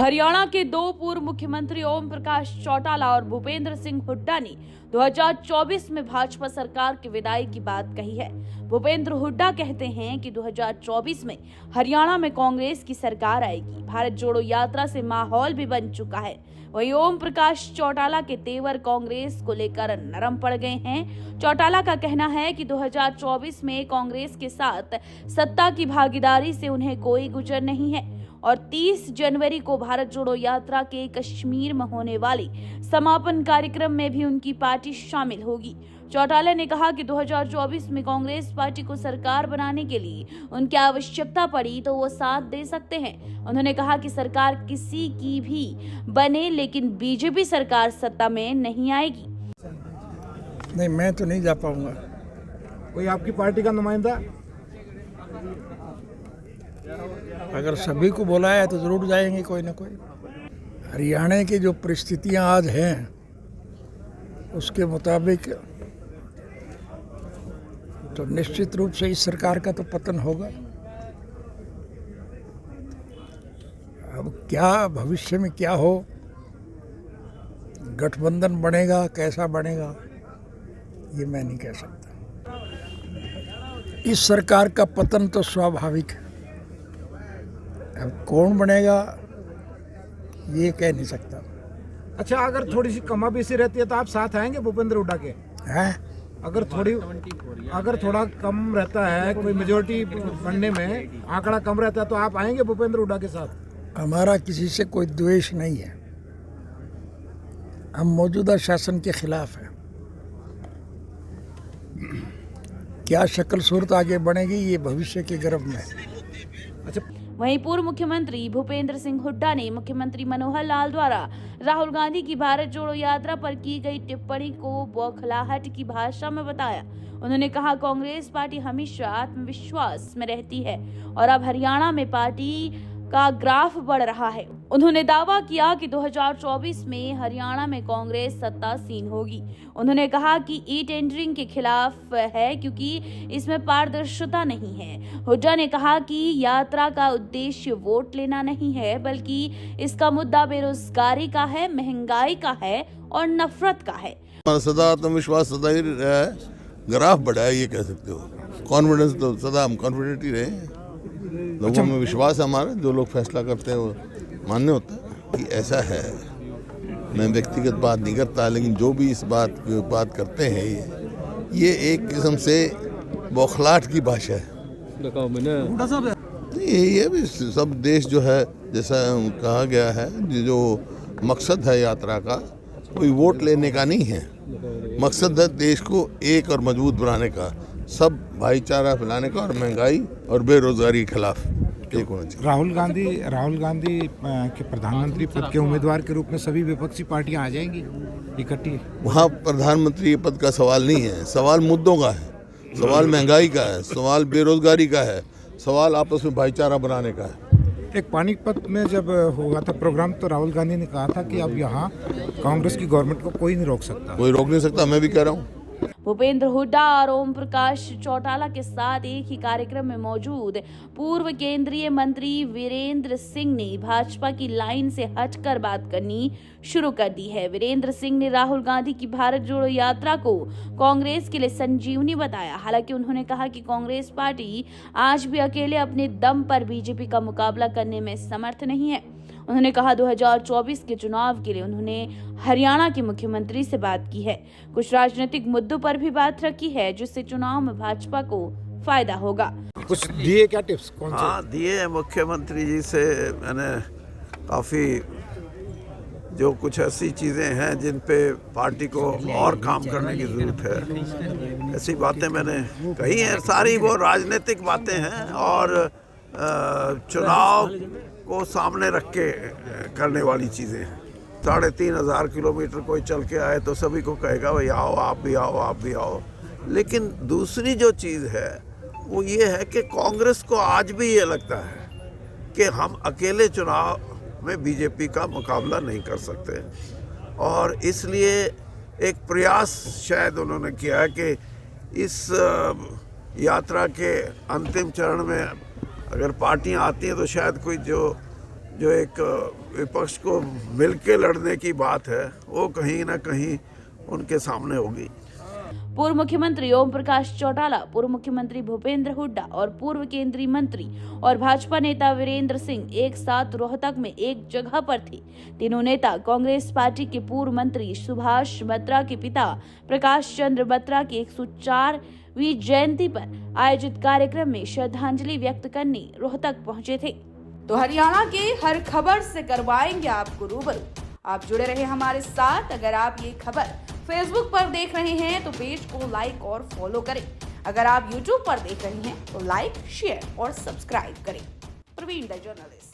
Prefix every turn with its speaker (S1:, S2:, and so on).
S1: हरियाणा के दो पूर्व मुख्यमंत्री ओम प्रकाश चौटाला और भूपेंद्र सिंह हुड्डा ने 2024 में भाजपा सरकार की विदाई की बात कही है। भूपेंद्र हुड्डा कहते हैं कि 2024 में हरियाणा में कांग्रेस की सरकार आएगी। भारत जोड़ो यात्रा से माहौल भी बन चुका है। वहीं ओम प्रकाश चौटाला के तेवर कांग्रेस को लेकर नरम पड़ गए हैं। चौटाला का कहना है कि 2024 में कांग्रेस के साथ सत्ता की भागीदारी से उन्हें कोई गुजर नहीं है और 30 जनवरी को भारत जोड़ो यात्रा के कश्मीर में होने वाली समापन कार्यक्रम में भी उनकी पार्टी शामिल होगी। चौटाला ने कहा कि 2024 में कांग्रेस पार्टी को सरकार बनाने के लिए उनकी आवश्यकता पड़ी तो वो साथ दे सकते हैं। उन्होंने कहा कि सरकार किसी की भी बने लेकिन बीजेपी सरकार सत्ता में नहीं आएगी।
S2: नहीं, मैं तो नहीं जा पाऊंगा।
S3: कोई आपकी पार्टी का नुमाइंदा?
S2: अगर सभी को बुलाया तो जरूर जाएंगे कोई ना कोई। हरियाणा की जो परिस्थितियां आज हैं उसके मुताबिक तो निश्चित रूप से इस सरकार का तो पतन होगा। अब क्या भविष्य में क्या हो, गठबंधन बनेगा कैसा बनेगा ये मैं नहीं कह सकता। इस सरकार का पतन तो स्वाभाविक है, अब कौन बनेगा ये कह नहीं सकता।
S3: अच्छा, अगर थोड़ी सी कमाबेशी रहती है तो आप साथ आएंगे भूपेंद्र हुड्डा के?
S2: हैं?
S3: अगर थोड़ा कम रहता है, कोई मेजोरिटी बनने में आंकड़ा कम रहता है तो आप आएंगे भूपेंद्र हुड्डा के साथ?
S2: हमारा किसी से कोई द्वेष नहीं है, हम मौजूदा शासन के खिलाफ हैं। क्या शक्ल सूरत आगे बढ़ेगी ये भविष्य के गर्भ में।
S3: अच्छा,
S1: वहीं पूर्व मुख्यमंत्री भूपेंद्र सिंह हुड्डा ने मुख्यमंत्री मनोहर लाल द्वारा राहुल गांधी की भारत जोड़ो यात्रा पर की गई टिप्पणी को बौखलाहट की भाषा में बताया। उन्होंने कहा कांग्रेस पार्टी हमेशा आत्मविश्वास में रहती है और अब हरियाणा में पार्टी का ग्राफ बढ़ रहा है। उन्होंने दावा किया कि 2024 में हरियाणा में कांग्रेस सत्तासीन होगी। उन्होंने कहा कि ई टेंडरिंग के खिलाफ है क्योंकि इसमें पारदर्शिता नहीं है। हुड्डा ने कहा कि यात्रा का उद्देश्य वोट लेना नहीं है बल्कि इसका मुद्दा बेरोजगारी का है, महंगाई का है और नफरत का है।
S4: सदा आत्मविश्वास सदा ही रहा है, ग्राफ बढ़ा है ये कह सकते हो। कॉन्फिडेंस तो सदा हम कॉन्फिडेंट ही रहे, लोगों में विश्वास है हमारा, जो लोग फैसला करते हैं वो मान्य होता है कि ऐसा है। मैं व्यक्तिगत बात नहीं करता, लेकिन जो भी इस बात करते हैं ये एक किस्म से बौखलाहट की भाषा है। ये भी सब देश जो है, जैसा कहा गया है, जो मकसद है यात्रा का कोई वोट लेने का नहीं है, मकसद है देश को एक और मजबूत बनाने का, सब भाईचारा फैलाने का और महंगाई और बेरोजगारी के खिलाफ एक होना चाहिए।
S3: राहुल गांधी के प्रधानमंत्री पद के उम्मीदवार के रूप में सभी विपक्षी पार्टियां आ जाएंगी इकट्ठी?
S4: वहाँ प्रधानमंत्री पद का सवाल नहीं है, सवाल मुद्दों का है, सवाल महंगाई का है, सवाल बेरोजगारी का है, सवाल आपस में भाईचारा बनाने का है।
S3: एक पानीपत में जब हुआ था प्रोग्राम तो राहुल गांधी ने कहा था कि अब यहाँ कांग्रेस की गवर्नमेंट को कोई नहीं रोक सकता।
S4: कोई रोक नहीं सकता, मैं भी कह रहा हूँ।
S1: भूपेंद्र हुड्डा और ओम प्रकाश चौटाला के साथ एक ही कार्यक्रम में मौजूद पूर्व केंद्रीय मंत्री वीरेंद्र सिंह ने भाजपा की लाइन से हटकर बात करनी शुरू कर दी है। वीरेंद्र सिंह ने राहुल गांधी की भारत जोड़ो यात्रा को कांग्रेस के लिए संजीवनी बताया। हालांकि उन्होंने कहा कि कांग्रेस पार्टी आज भी अकेले अपने दम पर बीजेपी का मुकाबला करने में समर्थ नहीं है। उन्होंने कहा 2024 के चुनाव के लिए उन्होंने हरियाणा के मुख्यमंत्री से बात की है, कुछ राजनीतिक मुद्दों पर भी बात रखी है जिससे चुनाव में भाजपा को फायदा होगा।
S3: कुछ दिए क्या टिप्स? कौन से?
S5: हाँ, दिए मुख्यमंत्री जी से मैंने काफ़ी जो कुछ ऐसी चीज़ें हैं जिन पे पार्टी को और काम करने की ज़रूरत है, ऐसी बातें मैंने कही हैं। सारी वो राजनीतिक बातें हैं और चुनाव को सामने रख के करने वाली चीज़ें हैं। 3500 किलोमीटर कोई चल के आए तो सभी को कहेगा भाई आओ, आप भी आओ, आप भी आओ। लेकिन दूसरी जो चीज़ है वो ये है कि कांग्रेस को आज भी ये लगता है कि हम अकेले चुनाव में बीजेपी का मुकाबला नहीं कर सकते और इसलिए एक प्रयास शायद उन्होंने किया है कि इस यात्रा के अंतिम चरण में अगर पार्टियां आती हैं तो शायद कोई जो जो एक विपक्ष को मिलके लड़ने की बात है वो कहीं ना कहीं उनके सामने होगी।
S1: पूर्व मुख्यमंत्री ओम प्रकाश चौटाला, पूर्व मुख्यमंत्री भूपेंद्र हुड्डा और पूर्व केंद्रीय मंत्री और भाजपा नेता वीरेंद्र सिंह एक साथ रोहतक में एक जगह पर थे। तीनों नेता कांग्रेस पार्टी के पूर्व मंत्री सुभाष बत्रा के पिता प्रकाश चंद्र बत्रा की 104वीं जयंती पर आयोजित कार्यक्रम में श्रद्धांजलि व्यक्त करने रोहतक पहुंचे थे। तो हरियाणा के हर खबर से करवाएंगे आपको रूबरू। आप जुड़े रहे हमारे साथ। अगर आप ये खबर फेसबुक पर देख रहे हैं तो पेज को लाइक और फॉलो करें। अगर आप यूट्यूब पर देख रहे हैं तो लाइक, शेयर और सब्सक्राइब करें। Praveen the journalist.